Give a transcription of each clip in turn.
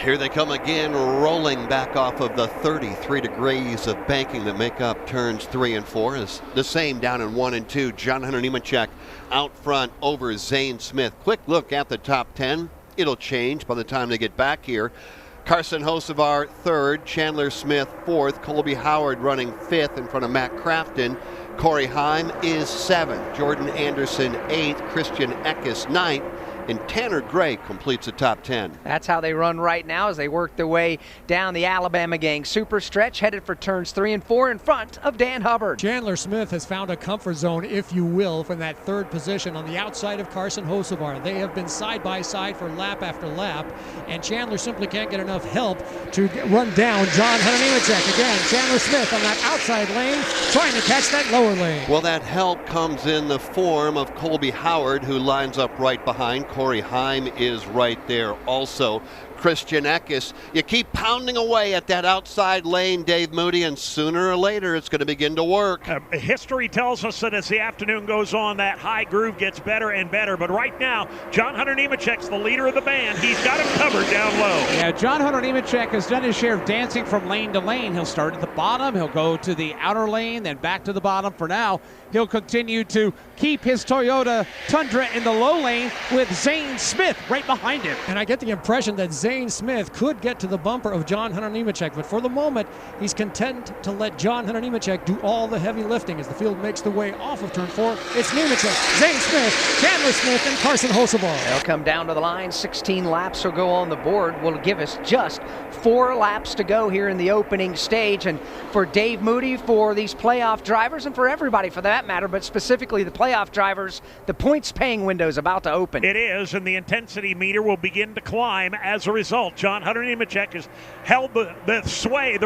Here they come again, rolling back off of the 33 degrees of banking that make up turns 3 and 4. Is the same down in 1 and 2. John Hunter Nemechek out front over Zane Smith. Quick look at the top 10. It'll change by the time they get back here. Carson Hocevar third, Chandler Smith fourth, Colby Howard running fifth in front of Matt Crafton. Corey Heim is seventh, Jordan Anderson eighth, Christian Eckes ninth, and Tanner Gray completes the top 10. That's how they run right now as they work their way down the Alabama Gang super stretch, headed for turns 3 and 4 in front of Dan Hubbard. Chandler Smith has found a comfort zone, if you will, from that third position on the outside of Carson Hocevar. They have been side by side for lap after lap, and Chandler simply can't get enough help to run down John Hunter Nemechek. Again, Chandler Smith on that outside lane, trying to catch that lower lane. Well, that help comes in the form of Colby Howard, who lines up right behind. Corey Heim is right there also. Christian Eckes, you keep pounding away at that outside lane, Dave Moody, and sooner or later it's going to begin to work. History tells us that as the afternoon goes on, that high groove gets better and better. But right now, John Hunter Nemechek's the leader of the band. He's got him covered down low. Yeah, John Hunter Nemechek has done his share of dancing from lane to lane. He'll start at the bottom. He'll go to the outer lane, then back to the bottom. For now, he'll continue to keep his Toyota Tundra in the low lane with Zane Smith right behind him. And I get the impression that Zane Smith could get to the bumper of John Hunter Nemechek, but for the moment, he's content to let John Hunter Nemechek do all the heavy lifting as the field makes the way off of turn 4. It's Nemechek, Zane Smith, Chandler Smith, and Carson Hocevar. They'll come down to the line. 16 laps will go on the board. Will give us just 4 laps to go here in the opening stage. And for Dave Moody, for these playoff drivers, and for everybody for that matter, but specifically the playoff drivers, the points paying window is about to open. It is, and the intensity meter will begin to climb as a result. John Hunter Nemechek has held the sway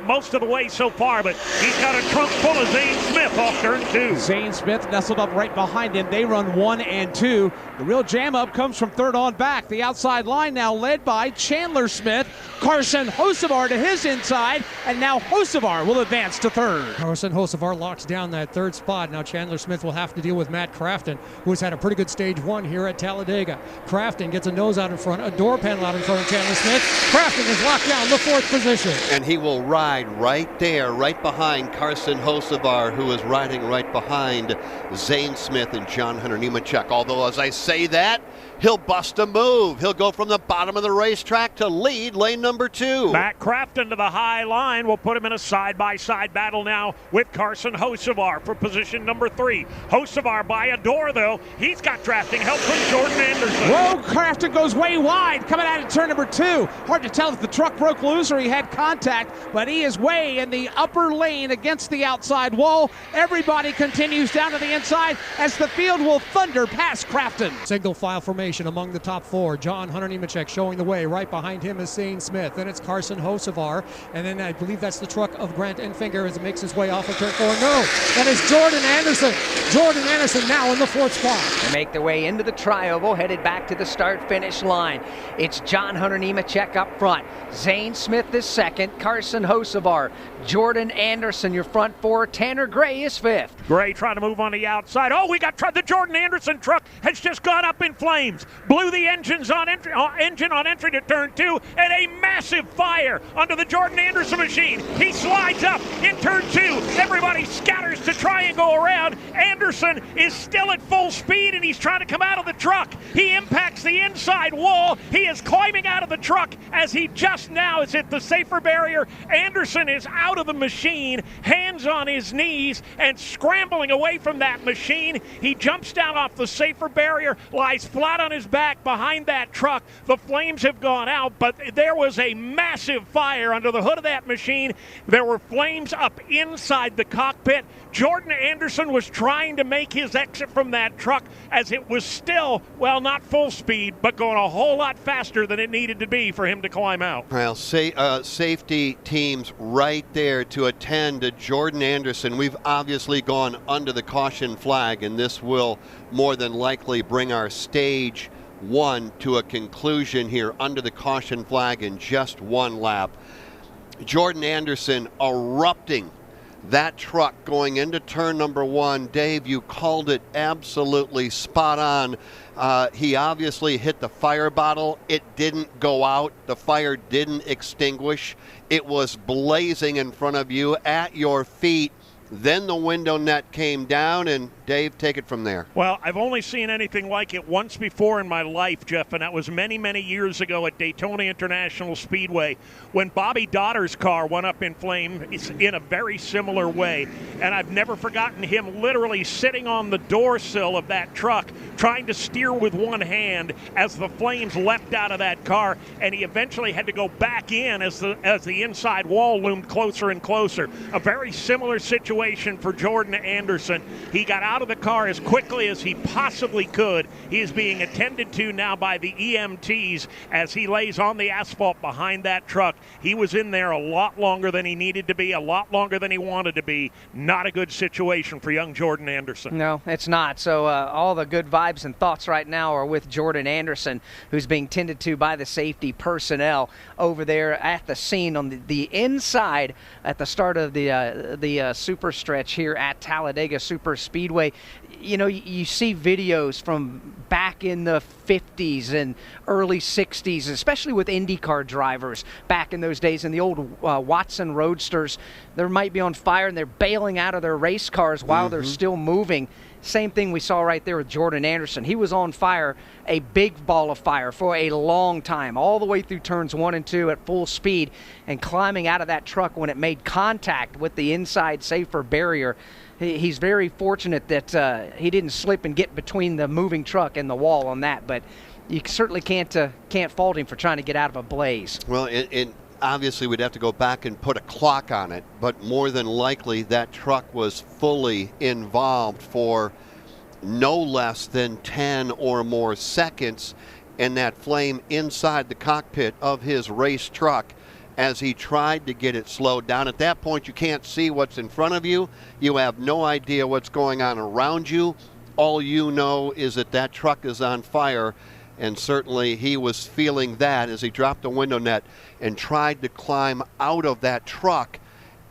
most of the way so far, but he's got a trunk full of Zane Smith off turn 2. Zane Smith nestled up right behind him. They run 1 and 2. The real jam up comes from third on back. The outside line now led by Chandler Smith. Carson Hocevar to his inside, and now Hocevar will advance to third. Carson Hocevar locks down that third spot. Now Chandler Smith will have to deal with Matt Crafton, who has had a pretty good stage 1 here at Talladega. Crafton gets a nose out in front, a door panel out in front of Chandler Smith. Crafton is locked down the 4th position. And he will ride right there, right behind Carson Hocevar, who is riding right behind Zane Smith and John Hunter Nemechek. Although, as I say that, he'll bust a move. He'll go from the bottom of the racetrack to lead lane number 2. Matt Crafton to the high line will put him in a side-by-side battle now with Carson Hocevar for position number 3. Hocevar by a door, though. He's got drafting help from Jordan Anderson. Whoa, Crafton goes way wide coming out of turn number 2. Hard to tell if the truck broke loose or he had contact, but he is way in the upper lane against the outside wall. Everybody continues down to the inside as the field will thunder past Crafton. Single file formation among the top 4. John Hunter Nemechek showing the way. Right behind him is Zane Smith. Then it's Carson Hocevar. And then I believe that's the truck of Grant Enfinger as it makes his way off of turn 4. No, that is Jordan Anderson. Jordan Anderson now in the 4th spot. They make their way into the tri-oval, headed back to the start-finish line. It's John Hunter Nemechek up front. Zane Smith is second. Carson Hocevar. Jordan Anderson, your front 4. Tanner Gray is 5th. Gray trying to move on the outside. Oh, we got the Jordan Anderson truck has just gone up in flames. Blew the engine on entry to turn 2, and a massive fire under the Jordan Anderson machine. He slides up in turn 2. Everybody scatters to try and go around. Anderson is still at full speed, and he's trying to come out of the truck. He impacts the inside wall. He is climbing out of the truck as he just now is hit the safer barrier. Anderson is out of the machine, hands on his knees, and scrambling away from that machine. He jumps down off the safer barrier, lies flat on his back behind that truck. The flames have gone out, but there was a massive fire under the hood of that machine. There were flames up inside the cockpit. Jordan Anderson was trying to make his exit from that truck as it was still, well, not full speed, but going a whole lot faster than it needed to be for him to climb out. Well, safety teams right there to attend to Jordan Anderson. We've obviously gone under the caution flag, and this will more than likely bring our stage 1 to a conclusion here under the caution flag in just 1 lap. Jordan Anderson erupting That truck going into turn number 1, Dave, you called it absolutely spot on. He obviously hit the fire bottle. It didn't go out. The fire didn't extinguish. It was blazing in front of you at your feet. Then the window net came down, and Dave, take it from there. Well, I've only seen anything like it once before in my life, Jeff, and that was many, many years ago at Daytona International Speedway when Bobby Dotter's car went up in flames in a very similar way. And I've never forgotten him literally sitting on the door sill of that truck trying to steer with one hand as the flames leapt out of that car, and he eventually had to go back in as the inside wall loomed closer and closer. A very similar situation for Jordan Anderson. He got out of the car as quickly as he possibly could. He is being attended to now by the EMTs as he lays on the asphalt behind that truck. He was in there a lot longer than he needed to be, a lot longer than he wanted to be. Not a good situation for young Jordan Anderson. No, it's not. So all the good vibes and thoughts right now are with Jordan Anderson, who's being tended to by the safety personnel over there at the scene on the inside at the start of the super stretch here at Talladega Super Speedway. You know, you see videos from back in the 50s and early 60s, especially with IndyCar drivers back in those days in the old Watson Roadsters. They might be on fire and they're bailing out of their race cars while they're still moving. Same thing we saw right there with Jordan Anderson. He was on fire, a big ball of fire for a long time, all the way through turns 1 and 2 at full speed, and climbing out of that truck when it made contact with the inside safer barrier. He's very fortunate that he didn't slip and get between the moving truck and the wall on that, but you certainly can't fault him for trying to get out of a blaze. Well, obviously we'd have to go back and put a clock on it, but more than likely that truck was fully involved for no less than 10 or more seconds in that flame inside the cockpit of his race truck as he tried to get it slowed down. At that point, you can't see what's in front of you. You have no idea what's going on around you. All you know is that that truck is on fire, and certainly he was feeling that as he dropped the window net and tried to climb out of that truck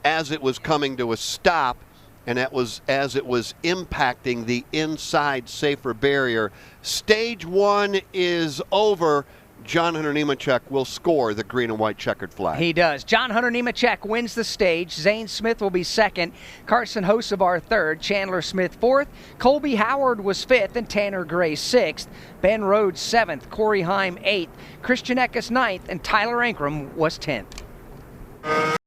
as it was coming to a stop, and that was as it was impacting the inside safer barrier. Stage 1 is over. John Hunter Nemechek will score the green and white checkered flag. He does. John Hunter Nemechek wins the stage. Zane Smith will be second. Carson Hocevar third. Chandler Smith fourth. Colby Howard was fifth, and Tanner Gray sixth. Ben Rhodes seventh. Corey Heim eighth. Christian Eckes ninth, and Tyler Ankrum was 10th.